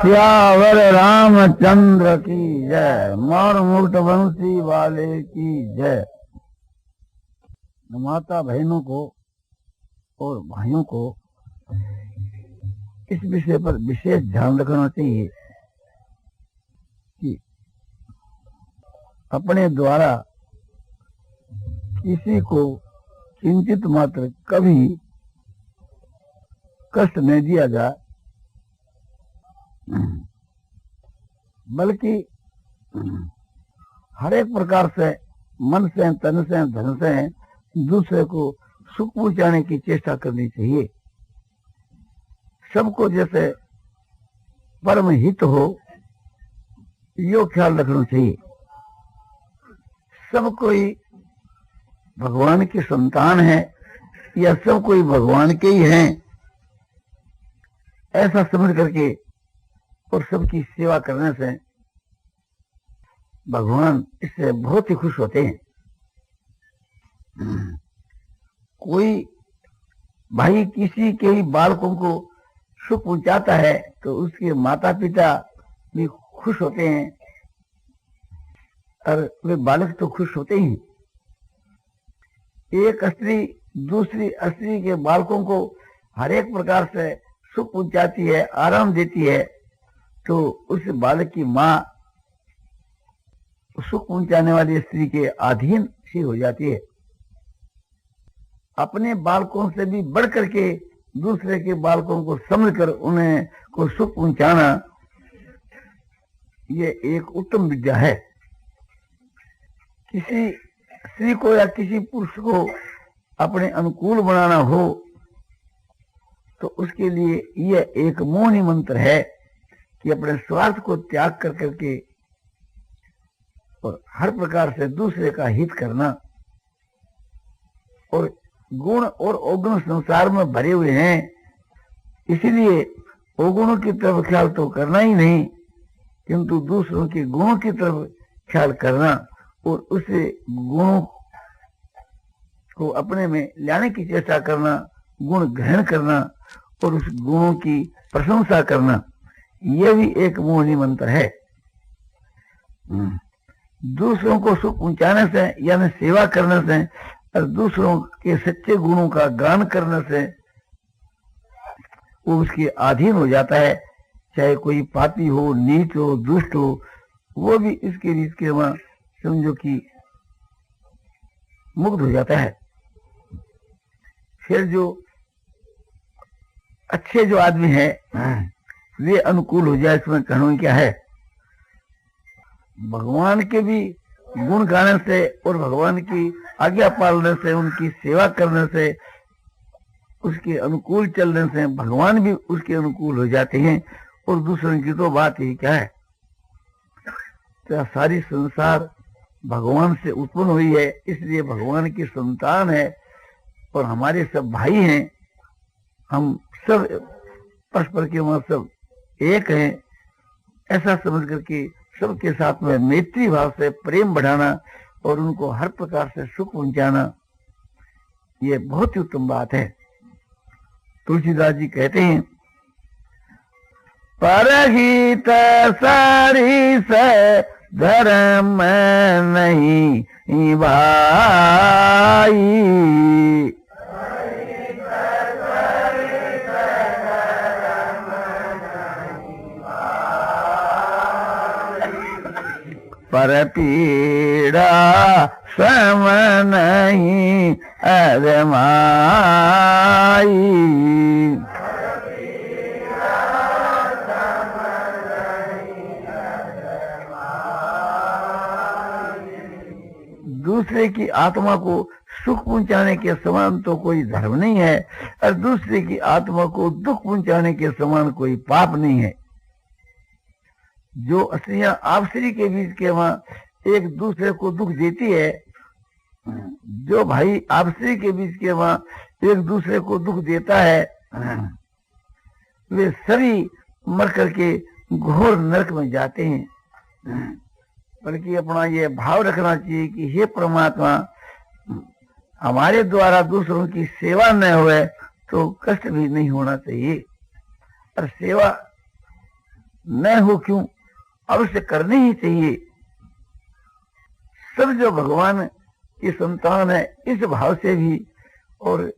सियावर रामचंद्र की जय। मोर मुकुट वंशी वाले की जय। माता बहनों को और भाइयों को इस विषय पर विशेष ध्यान रखना चाहिए कि अपने द्वारा किसी को किंचित मात्र कभी कष्ट नहीं दिया जाए, बल्कि हर एक प्रकार से मन से, तन से, धन से दूसरे को सुख पहुंचाने की चेष्टा करनी चाहिए। सबको जैसे परम हित हो यो ख्याल रखना चाहिए। सब कोई भगवान की संतान है या सब कोई भगवान के ही हैं, ऐसा समझ करके और सबकी सेवा करने से भगवान इससे बहुत ही खुश होते हैं। कोई भाई किसी के ही बालकों को सुख पहुंचाता है तो उसके माता पिता भी खुश होते हैं और वे बालक तो खुश होते ही। एक स्त्री दूसरी स्त्री के बालकों को हर एक प्रकार से सुख पहुंचाती है, आराम देती है, तो उस बालक की माँ सुख पहुंचाने वाली स्त्री के अधीन सी हो जाती है। अपने बालकों से भी बढ़ करके दूसरे के बालकों को समझकर उन्हें को सुख पहुंचाना ये एक उत्तम विद्या है। किसी स्त्री को या किसी पुरुष को अपने अनुकूल बनाना हो तो उसके लिए यह एक मोहनी मंत्र है कि अपने स्वार्थ को त्याग कर करके और हर प्रकार से दूसरे का हित करना। और गुण और अवगुण संसार में भरे हुए हैं, इसलिए अवगुणों की तरफ ख्याल तो करना ही नहीं, किंतु दूसरों के गुणों की तरफ ख्याल करना और उसे गुणों को अपने में लाने की चेष्टा करना, गुण ग्रहण करना और उस गुणों की प्रशंसा करना, यह भी एक मोहनी मंत्र है। दूसरों को सुख पहुंचाने से यानी सेवा करने से और दूसरों के सच्चे गुणों का गान करने से वो उसके अधीन हो जाता है। चाहे कोई पापी हो, नीच हो, दुष्ट हो, वो भी इसके रीत के वहां समझो कि मुक्त हो जाता है। फिर जो अच्छे जो आदमी है वे अनुकूल हो जाए, इसमें कहना क्या है। भगवान के भी गुण गाने से और भगवान की आज्ञा पालने से, उनकी सेवा करने से, उसके अनुकूल चलने से भगवान भी उसके अनुकूल हो जाते हैं। और दूसरों की तो बात ही क्या है। तो सारी संसार भगवान से उत्पन्न हुई है, इसलिए भगवान की संतान है और हमारे सब भाई हैं। हम सब परस्पर के वहां सब एक हैं, ऐसा समझ करके सबके साथ में मैत्री भाव से प्रेम बढ़ाना और उनको हर प्रकार से सुख पहुंचाना, ये बहुत ही उत्तम बात है। तुलसीदास जी कहते हैं, परहित सारी से धर्म नहीं भाई, पर पीड़ा सम नहीं अरमाई। दूसरे की आत्मा को सुख पहुंचाने के समान तो कोई धर्म नहीं है और दूसरे की आत्मा को दुख पहुंचाने के समान कोई पाप नहीं है। जो स्त्रियां आपसी के बीच के वहां एक दूसरे को दुख देती है, जो भाई आपसी के बीच के वहां एक दूसरे को दुख देता है, वे सभी मर करके घोर नरक में जाते हैं। बल्कि अपना ये भाव रखना चाहिए कि हे परमात्मा, हमारे द्वारा दूसरों की सेवा न होए तो कष्ट भी नहीं होना चाहिए, और सेवा न हो क्यों, अवश्य करनी ही चाहिए। सब जो भगवान की संतान है इस भाव से भी, और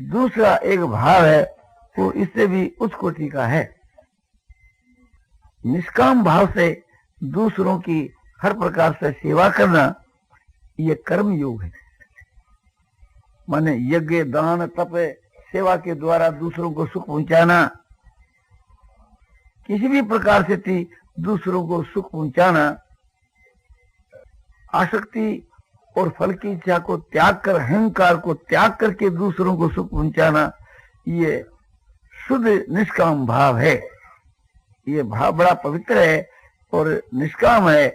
दूसरा एक भाव है वो इससे भी उच्च कोटि का है। निष्काम भाव से दूसरों की हर प्रकार से सेवा करना ये कर्म योग है। माने यज्ञ, दान, तप, सेवा के द्वारा दूसरों को सुख पहुंचाना, किसी भी प्रकार से दूसरों को सुख पहुंचाना, आसक्ति और फल की इच्छा को त्याग कर, अहंकार को त्याग करके दूसरों को सुख पहुंचाना, ये शुद्ध निष्काम भाव है। ये भाव बड़ा पवित्र है और निष्काम है।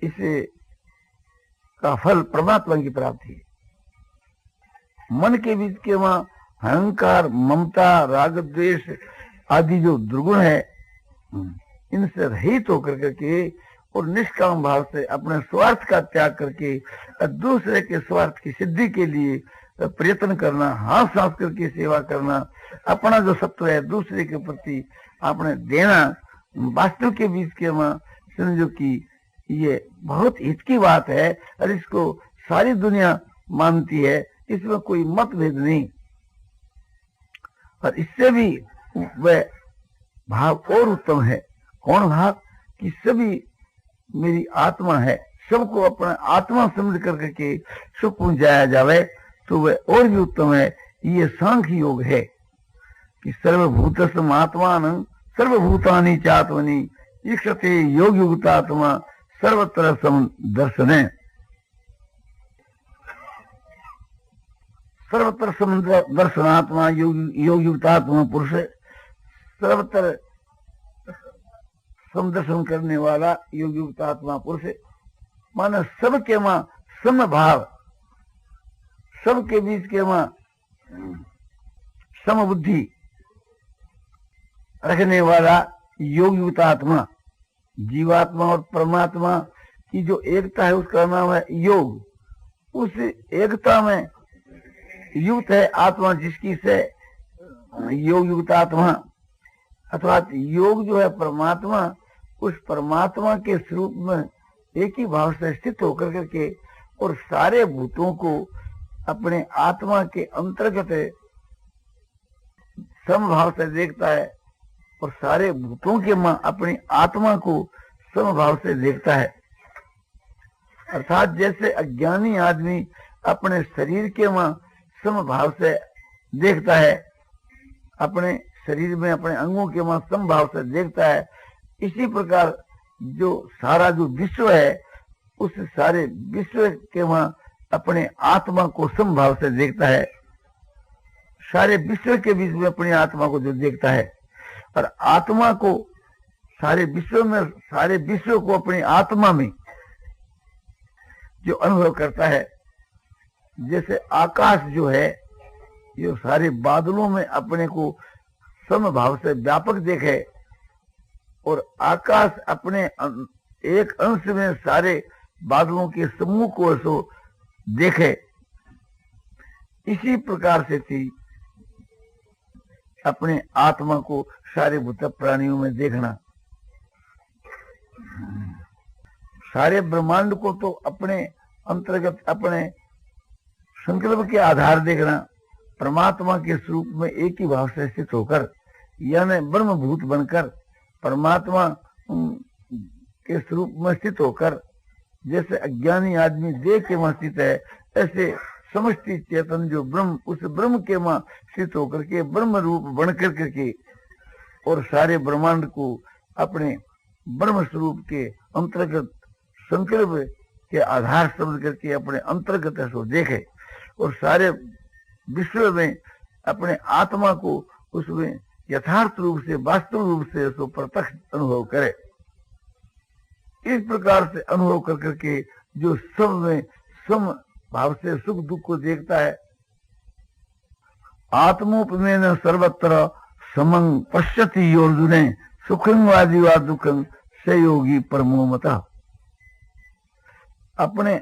इसे का फल परमात्मा की प्राप्ति है। मन के बीच के वहां अहंकार, ममता, राग, द्वेष आदि जो दुर्गुण है, इनसे रहित होकर के और निष्काम भाव से अपने स्वार्थ का त्याग करके दूसरे के स्वार्थ की सिद्धि के लिए प्रयत्न करना, हाथ साफ करके सेवा करना, अपना जो सत्व है दूसरे के प्रति आपने देना, वास्तव के बीच के वहां समझो कि ये बहुत हित की बात है और इसको सारी दुनिया मानती है, इसमें कोई मतभेद नहीं। और इससे भी वह भाव और उत्तम है। कौन भाव? कि सभी मेरी आत्मा है, सबको अपना आत्मा समझ करके सुख पहुंचाया जावे तो वह और भी उत्तम है। ये सांख्य योग है कि सर्वभूतस्म आत्मान सर्वभूतानि चात्मनि ईक्षते योग युक्तात्मा सर्वत्र समदर्शने। सर्वत्र समदर्शनात्मा योग युक्तात्मा पुरुष, सर्वत्र समदर्शन करने वाला योग युक्तात्मा पुरुष, माना सबके मां समभाव, सबके बीच के मां समबुद्धि रखने वाला योग युक्तात्मा। जीवात्मा और परमात्मा की जो एकता है उसका नाम है योग। उस एकता में युक्त है आत्मा, जिसकी से योग युक्तात्मा, अर्थात योग जो है परमात्मा, उस परमात्मा के स्वरूप में एक ही भाव से स्थित होकर करके और सारे भूतों को अपने आत्मा के अंतर्गत समभाव से देखता है और सारे भूतों के मां अपनी आत्मा को समभाव से देखता है। अर्थात जैसे अज्ञानी आदमी अपने शरीर के मां समभाव से देखता है, अपने शरीर में अपने अंगों के मां समभाव से देखता है, इसी प्रकार जो सारा जो विश्व है उस सारे विश्व के मां अपने आत्मा को समभाव से देखता है। सारे विश्व के बीच में अपनी आत्मा को जो देखता है और आत्मा को सारे विश्व में, सारे विश्व को अपनी आत्मा में जो अनुभव करता है। जैसे आकाश जो है ये सारे बादलों में अपने को समभाव से व्यापक देखे और आकाश अपने एक अंश में सारे बादलों के समूह को सो देखे, इसी प्रकार से थी अपने आत्मा को सारे भूत प्राणियों में देखना। सारे ब्रह्मांड को तो अपने अंतर्गत अपने संकल्प के आधार देखना, परमात्मा के स्वरूप में एक ही भाव से स्थित होकर, यानी ब्रह्मभूत बनकर परमात्मा के स्वरूप में स्थित होकर, जैसे अज्ञानी आदमी देह के वहां स्थित है, ऐसे समष्टि चेतन जो ब्रह्म, उस ब्रह्म के वहां स्थित होकर के ब्रह्म रूप बन कर के और सारे ब्रह्मांड को अपने ब्रह्म स्वरूप के अंतर्गत संकल्प के आधार समझ करके अपने अंतर्गत सो देखे और सारे विश्व में अपने आत्मा को उसमें यथार्थ रूप से, वास्तव रूप से सो प्रत्यक्ष अनुभव करे। इस प्रकार से अनुभव कर करके जो सब में सम भाव से सुख दुख को देखता है, आत्मोपमेन सर्वत्र समं पश्यति अर्जुने सुखं वादि वा दुखं स योगी परमो मतः। अपने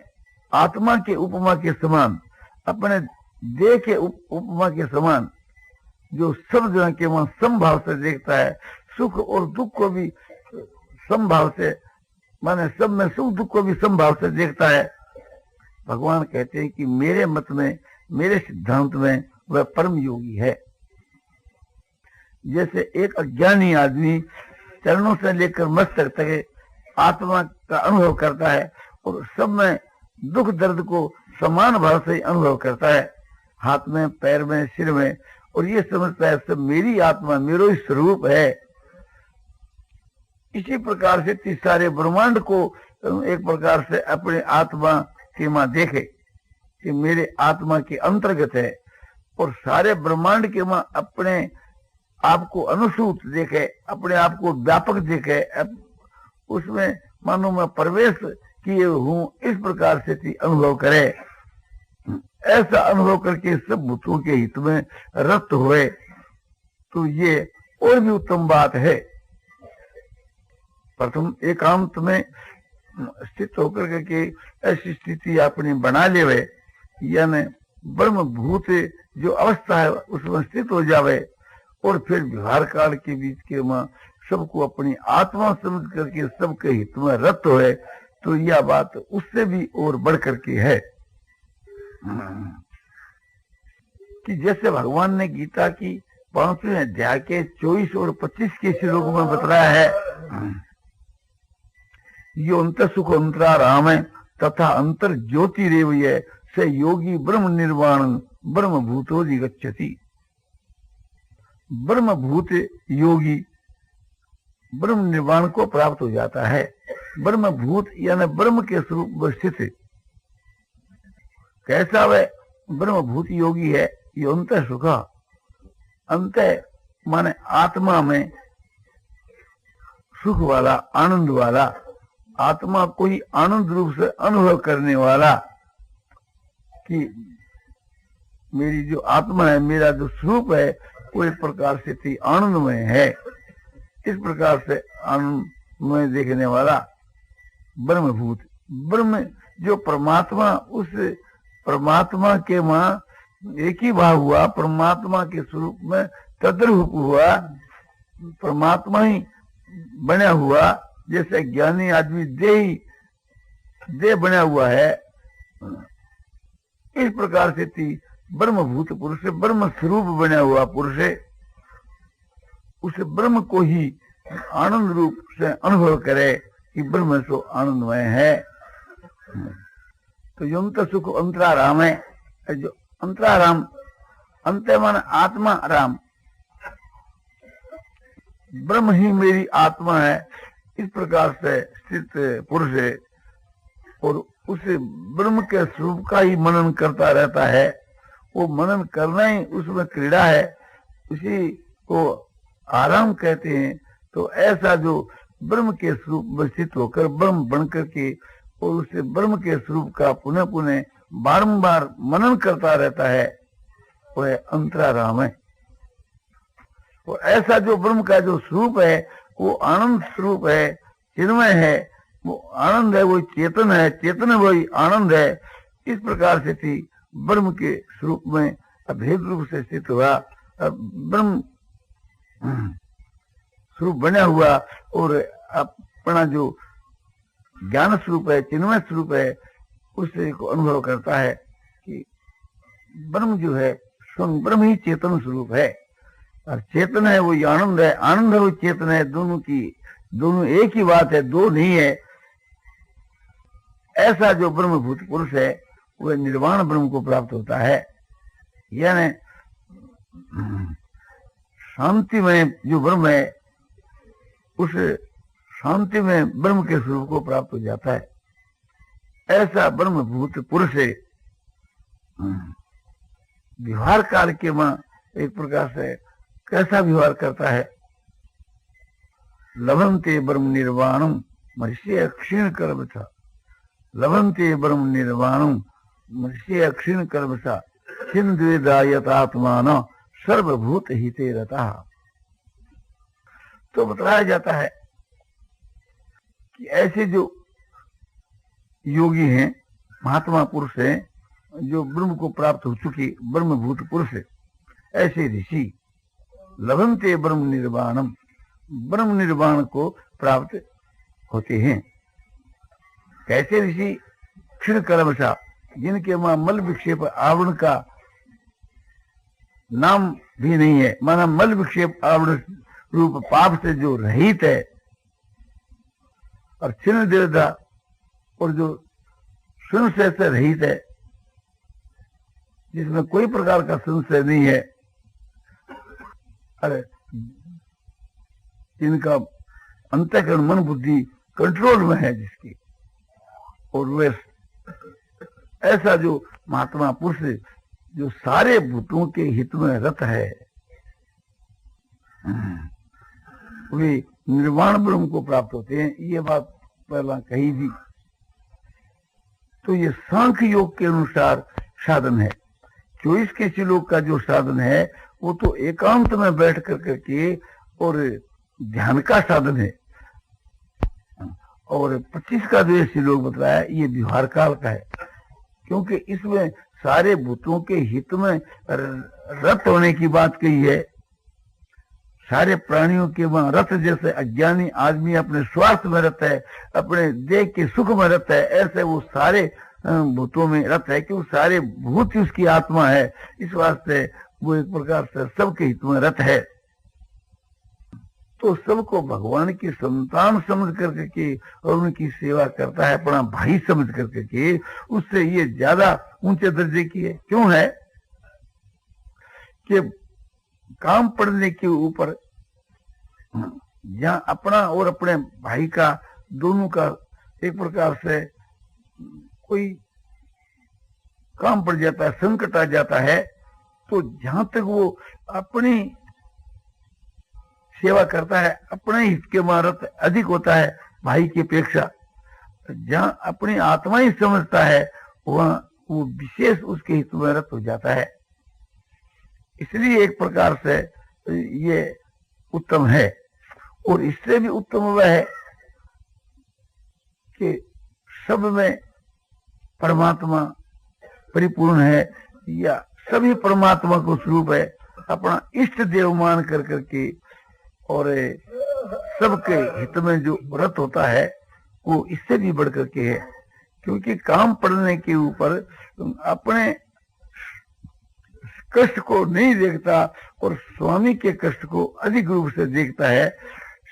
आत्मा के उपमा के समान, अपने देह के उपमा के समान जो सब जगह के वहां समभाव से देखता है, सुख और दुख को भी समभाव से, माने सब में सुख दुख को भी समभाव से देखता है। भगवान कहते हैं कि मेरे मत में, मेरे सिद्धांत में वह परम योगी है। जैसे एक अज्ञानी आदमी चरणों से लेकर मस्तक तक आत्मा का अनुभव करता है और सब में दुख दर्द को समान भाव से अनुभव करता है, हाथ में, पैर में, सिर में, और ये समझता है सब मेरी आत्मा, मेरा ही स्वरूप है। इसी प्रकार से सारे ब्रह्मांड को एक प्रकार से अपने आत्मा के मां देखे कि मेरे आत्मा के अंतर्गत है, और सारे ब्रह्मांड के मां अपने आप को अनुसूत देखे, अपने आप को व्यापक देखे, उसमें मानो मैं प्रवेश किए हूं, इस प्रकार से अनुभव करे। ऐसा अनुभव करके सब भूतों के हित में रत हुए तो ये और भी उत्तम बात है। प्रथम एकांत में स्थित होकर के ऐसी स्थिति अपनी बना लेवे, यानी ब्रह्म भूत जो अवस्था है उसमें स्थित हो जावे, और फिर व्यवहार काल के बीच के मां सबको अपनी आत्मा समझ करके सबके हित में रत होए, तो यह बात उससे भी और बढ़ करके है कि जैसे भगवान ने गीता की 5वें अध्याय के 24 और 25 के श्लोक में बतलाया है, यो अंत सुख अंतराराम है तथा अंतर ज्योति रेवय से योगी ब्रह्म निर्वाण ब्रह्म भूतोधि गच्छति। ब्रह्म भूत योगी ब्रह्म निर्वाण को प्राप्त हो जाता है। ब्रह्म भूत यानी ब्रह्म के स्वरूप में स्थित कैसा वह ब्रह्म भूत योगी है, ये अंत सुख, अंत माने आत्मा में सुख वाला, आनंद वाला, आत्मा को ही आनंद रूप से अनुभव करने वाला, कि मेरी जो आत्मा है, मेरा जो स्वरूप है वो एक प्रकार से थी आनंदमय है। इस प्रकार से आनंदमय देखने वाला ब्रह्म भूत, ब्रह्म जो परमात्मा, उस परमात्मा के मां एक ही भाव हुआ, परमात्मा के स्वरूप में तद्रूप हुआ, परमात्मा ही बना हुआ। जैसे ज्ञानी आदमी देह बना हुआ है, इस प्रकार से थी ब्रह्म भूत पुरुष, ब्रह्म स्वरूप बना हुआ पुरुष है, उस ब्रह्म को ही आनंद रूप से अनुभव करे कि ब्रह्म सो आनंदमय है। तो यंत सुख अंतराराम है, जो अंतराराम, अंत माने आत्मा राम, ब्रह्म ही मेरी आत्मा है, इस प्रकार से स्थित पुरुष है, और उस ब्रह्म के स्वरूप का ही मनन करता रहता है। वो मनन करना ही उसमें क्रीड़ा है, उसी को आराम कहते हैं। तो ऐसा जो ब्रह्म के स्वरूप में स्थित होकर ब्रह्म बन करके और उस ब्रह्म के स्वरूप का पुनः पुनः बारंबार मनन करता रहता है, वह अंतराराम है। और ऐसा जो ब्रह्म का जो स्वरूप है वो आनंद स्वरूप है, चिन्मय है, वो आनंद है, वो चेतन है, चेतन वही आनंद है। इस प्रकार से थी ब्रह्म के स्वरूप में अभेद रूप से स्थित हुआ, ब्रह्म स्वरूप बना हुआ, और अपना जो ज्ञान स्वरूप है, चिन्मय स्वरूप है, उससे को अनुभव करता है कि ब्रह्म जो है स्वयं ब्रह्म ही चेतन स्वरूप है, और चेतन है वो आनंद है, आनंद है वो चेतन है, दोनों एक ही बात है, दो नहीं है। ऐसा जो ब्रह्मभूत पुरुष है वह निर्वाण ब्रह्म को प्राप्त होता है, यानी शांति में जो ब्रह्म है उस शांति में ब्रह्म के स्वरूप को प्राप्त हो जाता है। ऐसा ब्रह्मभूत पुरुष है। व्यवहार काल के मां एक प्रकार से कैसा व्यवहार करता है, लभन्ते ब्रह्म निर्वाणम मनुष्य क्षीण कर्म था, लभन्ते ब्रह्म निर्वाणम मनुष्य क्षीण कर्म था, छिन्वेदायतात्मान सर्वभूत हिते रता। तो बताया जाता है कि ऐसे जो योगी हैं, महात्मा पुरुष हैं, जो ब्रह्म को प्राप्त हो चुके ब्रह्मभूत पुरुष, ऐसे ऋषि लभन्ते ब्रह्म निर्वाणम, ब्रह्म निर्वाण को प्राप्त होते हैं। कैसे ऋषि? क्षीण कलमशा, जिनके वहां मल विक्षेप आवरण का नाम भी नहीं है, माना मल विक्षेप आवरण रूप पाप से जो रहित है, और क्षीण देवता, और जो संशय से रहित है, जिसमें कोई प्रकार का संशय नहीं है, अरे जिनका अंतःकरण मन बुद्धि कंट्रोल में है जिसकी, और वे ऐसा जो महात्मा पुरुष जो सारे भूतों के हित में रत है, वे निर्वाण ब्रह्म को प्राप्त होते हैं। ये बात पहला कही थी। तो ये सांख्य योग के अनुसार साधन है। 24 के श्लोक का जो साधन है वो तो एकांत में बैठ करके और ध्यान का साधन है, और 25 का जो श्लोक बताया ये व्यवहार काल का है, क्योंकि इसमें सारे भूतों के हित में रत होने की बात कही है। सारे प्राणियों के वहां रत, जैसे अज्ञानी आदमी अपने स्वास्थ्य में रत है, अपने देह के सुख में रत है, ऐसे वो सारे भूतों में रत है, क्योंकि सारे भूत ही उसकी आत्मा है। इस वास्ते वो एक प्रकार से सबके हित में रत है। तो सबको भगवान की संतान समझ करके के और उनकी सेवा करता है, अपना भाई समझ करके के, उससे ये ज्यादा ऊंचे दर्जे की है। क्यों है कि काम पड़ने के ऊपर जहां अपना और अपने भाई का दोनों का एक प्रकार से कोई काम पड़ जाता है, संकट आ जाता है, तो जहां तक वो अपनी सेवा करता है, अपने हित के मारत अधिक होता है भाई की अपेक्षा। जहां अपनी आत्मा ही समझता है वहां वो विशेष उसके हित में रत हो जाता है। इसलिए एक प्रकार से ये उत्तम है। और इससे भी उत्तम वह है कि सब में परमात्मा परिपूर्ण है, या सभी परमात्मा को स्वरूप है, अपना इष्ट देव मान कर करके और सबके हित में जो व्रत होता है वो इससे भी बढ़ करके है। क्योंकि काम पड़ने के ऊपर अपने कष्ट को नहीं देखता और स्वामी के कष्ट को अधिक रूप से देखता है।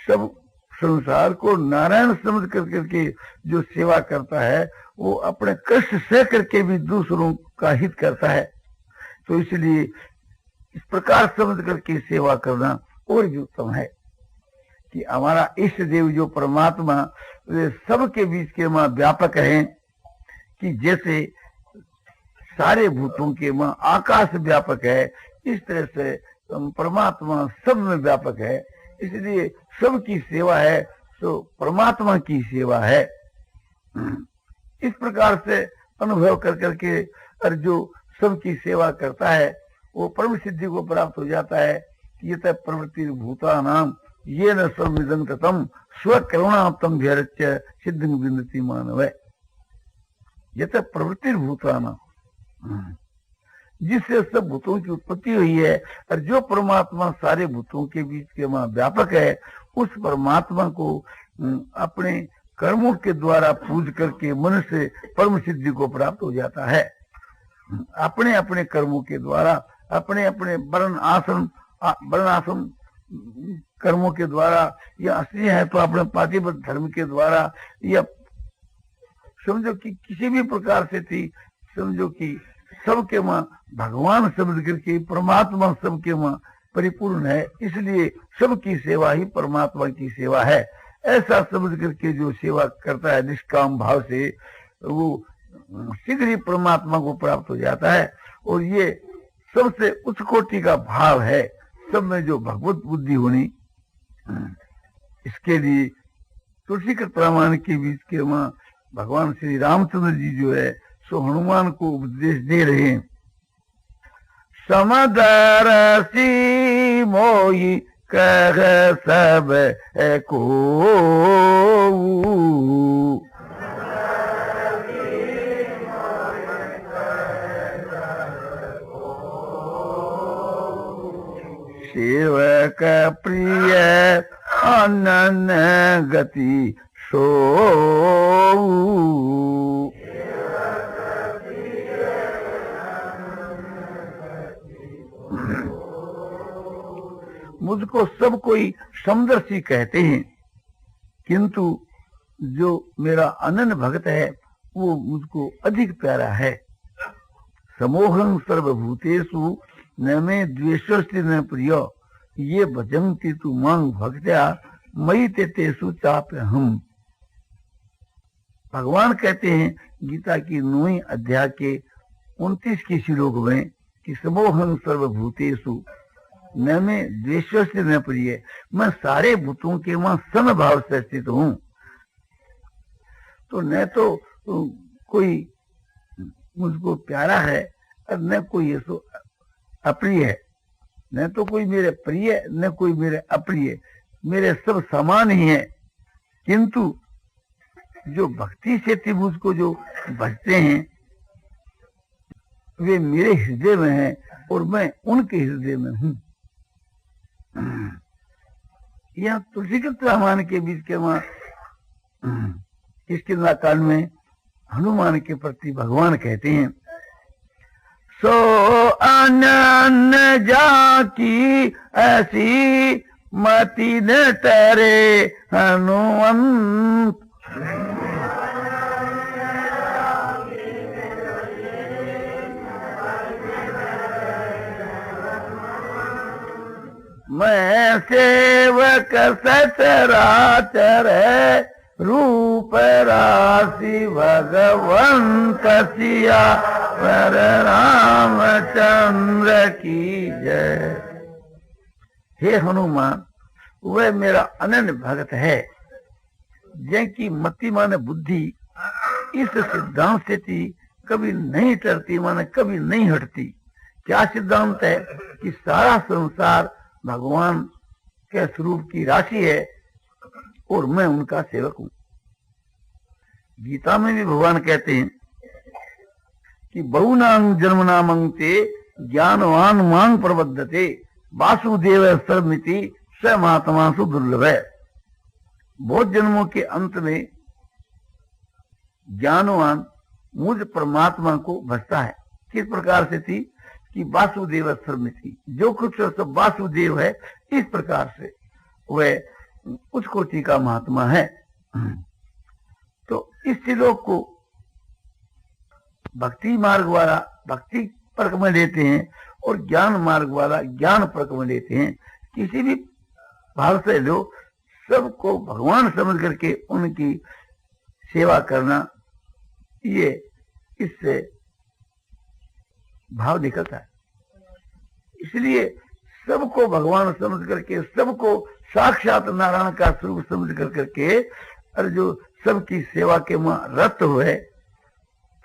सब संसार को नारायण समझ करके जो सेवा करता है वो अपने कष्ट सह करके भी दूसरों का हित करता है। तो इसलिए इस प्रकार समझ करके सेवा करना और भी उत्तम है कि हमारा इष्ट देव जो परमात्मा वे सबके बीच के मां व्यापक हैं, कि जैसे सारे भूतों के मां आकाश व्यापक है, इस तरह से परमात्मा सब में व्यापक है। इसलिए सबकी सेवा है तो परमात्मा की सेवा है। इस प्रकार से अनुभव कर करके और जो सबकी सेवा करता है वो परम सिद्धि को प्राप्त हो जाता है। ये तब प्रवृत्ति भूता नाम ये न संविदं तम स्वकरुणाप्तम भ्यरच्य सिद्धि विन्दति मानव। ये तब प्रवृत्ति भूता नाम, जिससे सब भूतों की उत्पत्ति हुई है, और जो परमात्मा सारे भूतों के बीच के वहां व्यापक है, उस परमात्मा को अपने कर्मों के द्वारा पूज करके मनुष्य परम सिद्धि को प्राप्त हो जाता है। अपने अपने कर्मों के द्वारा, अपने अपने वर्ण आश्रम कर्मों के द्वारा, या असली है तो अपने पातिव्रत धर्म के द्वारा, या समझो कि किसी भी प्रकार से थी, समझो कि सबके मां भगवान समझ करके परमात्मा सबके मां परिपूर्ण है, इसलिए सबकी सेवा ही परमात्मा की सेवा है। ऐसा समझ करके जो सेवा करता है निष्काम भाव से, वो शीघ्र ही परमात्मा को प्राप्त हो जाता है। और ये सबसे उच्च कोटि का भाव है, सब में जो भगवत बुद्धि होनी। इसके लिए तुलसीकृत रामायण के बीच के वहां भगवान श्री रामचंद्र जी जो है सो हनुमान को उपदेश दे रहे हैं। समदरसी मोहि कह सब को सेवक प्रिय अनन गति सो मुझको सब कोई समदर्शी कहते हैं, किंतु जो मेरा अनन्य भक्त है वो मुझको अधिक प्यारा है। समोहं सर्वभूतेषु न मे द्वेषस्ति न प्रिय ये भजन्ति तु मां भक्त्या मयि ते तेषु चाप्यहम्। भगवान कहते हैं गीता की 9वीं अध्याय के 29 के श्लोक में कि समोहं सर्वभूतेषु न मैं द्वेषस्ति न प्रिय, मैं सारे भूतों के वहां समभाव से स्थित हूँ। तो न तो कोई मुझको प्यारा है और न कोई ये सो अप्रिय है, न तो कोई मेरे प्रिय न कोई मेरे अप्रिय, मेरे सब समान ही है। किंतु जो भक्ति से मुझको जो भजते हैं वे मेरे हृदय में हैं और मैं उनके हृदय में हूँ। यहाँ तुलसीकृत रामायण के बीच के वहां किष्किंधा कांड में हनुमान के प्रति भगवान कहते हैं सो अनन्य जाकी ऐसी मति न तरे हनुमंत। मैं सेवक सचराचर रूप राशि भगवंत सिया पर रामचंद्र की जय। हे हनुमान, वह मेरा अनन्य भक्त है जिनकी मति माने बुद्धि इस सिद्धांत से थी कभी नहीं टरती, माने कभी नहीं हटती। क्या सिद्धांत है कि सारा संसार भगवान के स्वरूप की राशि है और मैं उनका सेवक हूं। गीता में भी भगवान कहते हैं कि बहुनां जन्मनामंते ज्ञानवान मांग प्रबद्धते वासुदेव सर्वमिति स महात्मासु दुर्लभ है। बहुत जन्मों के अंत में ज्ञानवान मुझ परमात्मा को भजता है। किस प्रकार से थी कि वासुदेव सर्वमिति, जो कुछ सब वासुदेव है, इस प्रकार से वह उस कोटि का महात्मा है। तो इस श्लोक को भक्ति मार्ग वाला भक्ति पर्क में लेते हैं और ज्ञान मार्ग वाला ज्ञान पर्क में लेते हैं। किसी भी भाव से लो, सबको भगवान समझ करके उनकी सेवा करना, ये इससे भाव निकलता है। इसलिए सबको भगवान समझ करके, सबको साक्षात नारायण का स्वरूप समझ करके और जो सबकी सेवा के वहां रत हुए,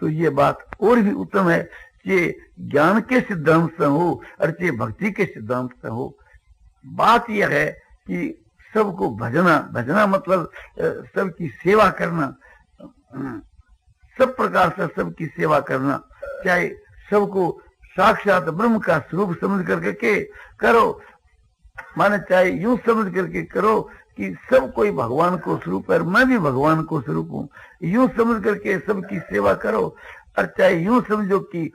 तो ये बात और भी उत्तम है कि ज्ञान के सिद्धांत से हो और चाहे भक्ति के सिद्धांत से हो। बात यह है कि सबको भजना, भजना मतलब सबकी सेवा करना, सब प्रकार से सबकी सेवा करना, चाहे सबको साक्षात ब्रह्म का स्वरूप समझ करके करो, माने चाहे यूं समझ करके करो कि सब कोई भगवान को स्वरूप है, मैं भी भगवान को स्वरूप हूँ, यूं समझ करके सबकी सेवा करो। और चाहे यूं समझो कि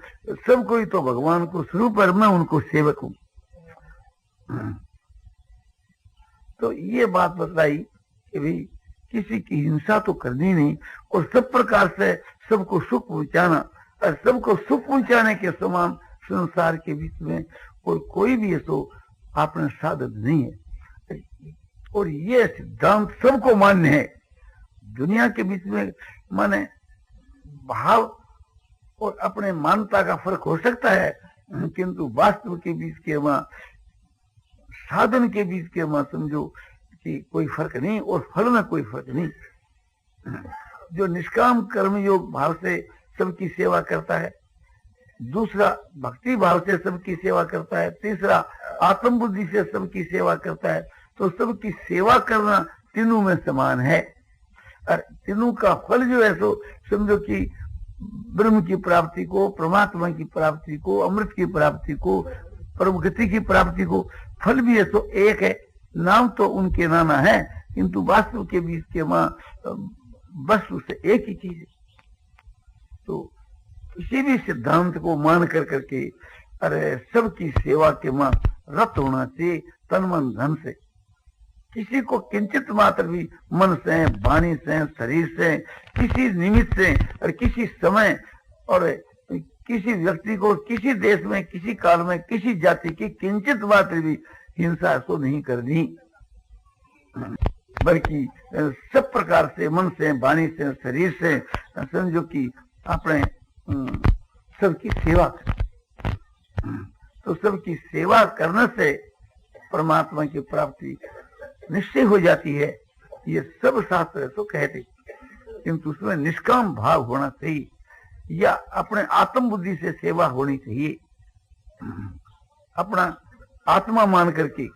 सब कोई तो भगवान को स्वरूप है, मैं उनको सेवक हूँ। तो ये बात बताई कि भाई किसी की हिंसा तो करनी नहीं और सब प्रकार से सबको सुख पहुंचाना, और सबको सुख पहुंचाने के समान संसार के बीच में और कोई भी ऐसा आपने साधन नहीं है। और ये सिद्धांत सबको मान्य है। दुनिया के बीच में माने भाव और अपने मान्यता का फर्क हो सकता है, किंतु वास्तव के बीच के वहां, साधन के बीच के वहां समझो कि कोई फर्क नहीं और फल में कोई फर्क नहीं। जो निष्काम कर्म योग भाव से सबकी सेवा करता है, दूसरा भक्ति भाव से सबकी सेवा करता है, तीसरा आत्म बुद्धि से सबकी सेवा करता है। तो सबकी सेवा करना तीनों में समान है। और तीनों का फल जो है सो समझो कि ब्रह्म की प्राप्ति को, परमात्मा की प्राप्ति को, अमृत की प्राप्ति को, परम गति की प्राप्ति को, फल भी है सो एक है। नाम तो उनके नाना है किंतु वास्तव के बीच के मां वस्तु से एक ही चीज है। तो किसी भी सिद्धांत को मान कर करके अरे सबकी सेवा के मां रत होना चाहिए, तन मन धन से। किसी को किंचित मात्र भी मन से, वाणी से, शरीर से, किसी निमित्त से और किसी समय और किसी व्यक्ति को किसी देश में, किसी काल में, किसी जाति की किंचित मात्र भी हिंसा तो नहीं करनी, बल्कि सब प्रकार से मन से, वाणी से, शरीर से समझो कि अपने सबकी सेवा करें। तो सबकी सेवा करने से परमात्मा की प्राप्ति निश्चय हो जाती है। ये सब शास्त्र तो कहते, किंतु उसमें निष्काम भाव होना चाहिए या अपने आत्म बुद्धि से सेवा होनी चाहिए। अपना आत्मा मान करके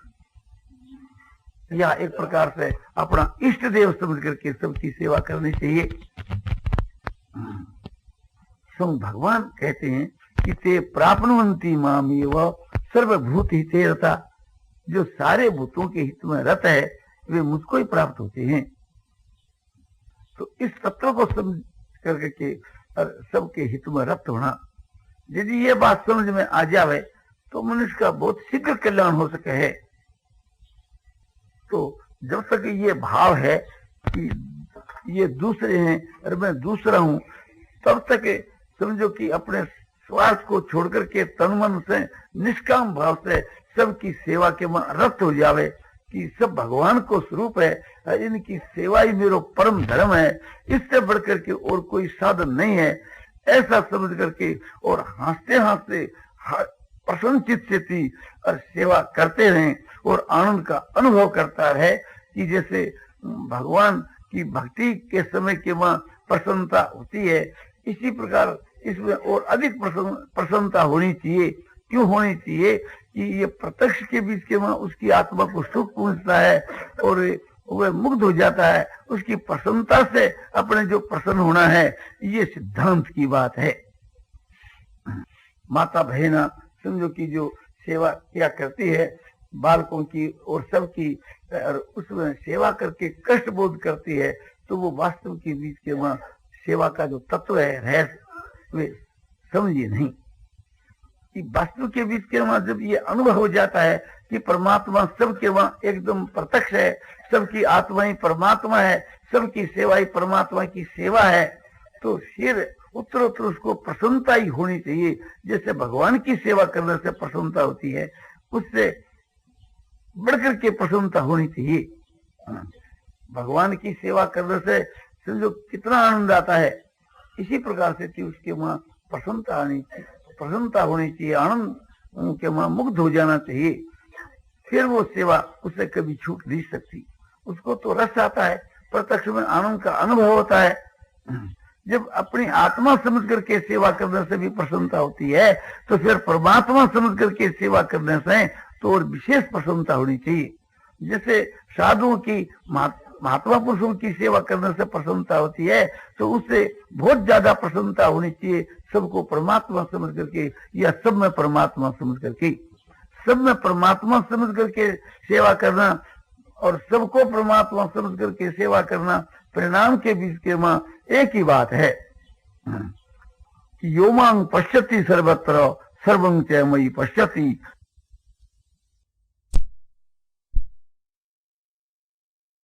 या एक प्रकार से अपना इष्ट देव समझ करके सबकी सेवा करनी चाहिए। सम भगवान कहते हैं कि ते प्राप्नुवन्ति मामेव सर्वभूत हिते रता, जो सारे भूतों के हित में रत है वे मुझको ही प्राप्त होते हैं। तो इस तत्व को समझ करके सबके हित में रत होना, यदि ये बात समझ में आ जावे तो मनुष्य का बहुत शीघ्र कल्याण हो सके है। तो जब तक ये भाव है कि ये दूसरे हैं और मैं दूसरा हूं, तब तक समझो कि अपने स्वार्थ को छोड़कर के तन मन से निष्काम भाव से सबकी सेवा के में रत हो जावे कि सब भगवान को स्वरूप है, इनकी सेवा ही मेरा परम धर्म है, इससे बढ़कर के और कोई साधन नहीं है, ऐसा समझ करके और हंसते हंसते प्रसन्नचित से थी और सेवा करते रहें और आनंद का अनुभव करता रहे कि जैसे भगवान की भक्ति के समय के वहां प्रसन्नता होती है, इसी प्रकार इसमें और अधिक प्रसन्नता होनी चाहिए। क्यों होनी चाहिए कि ये प्रत्यक्ष के बीच के वहां उसकी आत्मा को सुख पहुंचता है और वह मुग्ध हो जाता है। उसकी प्रसन्नता से अपने जो प्रसन्न होना है, ये सिद्धांत की बात है। माता बहना समझो कि जो सेवा किया करती है बालकों की और सबकी, और उसमें सेवा करके कष्ट बोध करती है, तो वो वास्तव के बीच के वहां सेवा का जो तत्व है रहस्य वे समझिए नहीं कि वास्तु के बीच के वहां जब ये अनुभव हो जाता है कि परमात्मा सबके वहां एकदम प्रत्यक्ष है, सबकी आत्मा ही परमात्मा है, सबकी सेवा ही परमात्मा की सेवा है, तो फिर उत्तरोत्तर उसको प्रसन्नता ही होनी चाहिए। जैसे भगवान की सेवा करने से प्रसन्नता होती है, उससे बढ़कर के प्रसन्नता होनी चाहिए। भगवान की सेवा करने से समझो कितना आनंद आता है, इसी प्रकार से उसके वहां प्रसन्नता आनी चाहिए, प्रसन्नता होनी चाहिए, आनंद के वहां मुग्ध हो जाना चाहिए। फिर वो सेवा उससे कभी छूट नहीं सकती, उसको तो रस आता है, प्रत्यक्ष में आनंद का अनुभव होता है। जब अपनी आत्मा समझ करके सेवा करने से भी प्रसन्नता होती है, तो फिर परमात्मा समझ करके सेवा करने से तो और विशेष प्रसन्नता होनी चाहिए। जैसे साधुओं की, महात्मा पुरुषों की सेवा करने से प्रसन्नता होती है, तो उससे बहुत ज्यादा प्रसन्नता होनी चाहिए सबको परमात्मा समझ करके या सब में परमात्मा समझ करके। सब में परमात्मा समझ करके सेवा करना और सबको परमात्मा समझ करके सेवा करना, परिणाम के बीच के मां एक ही बात है कि यो मां पश्यति सर्वत्र सर्वं च मयि पश्यति,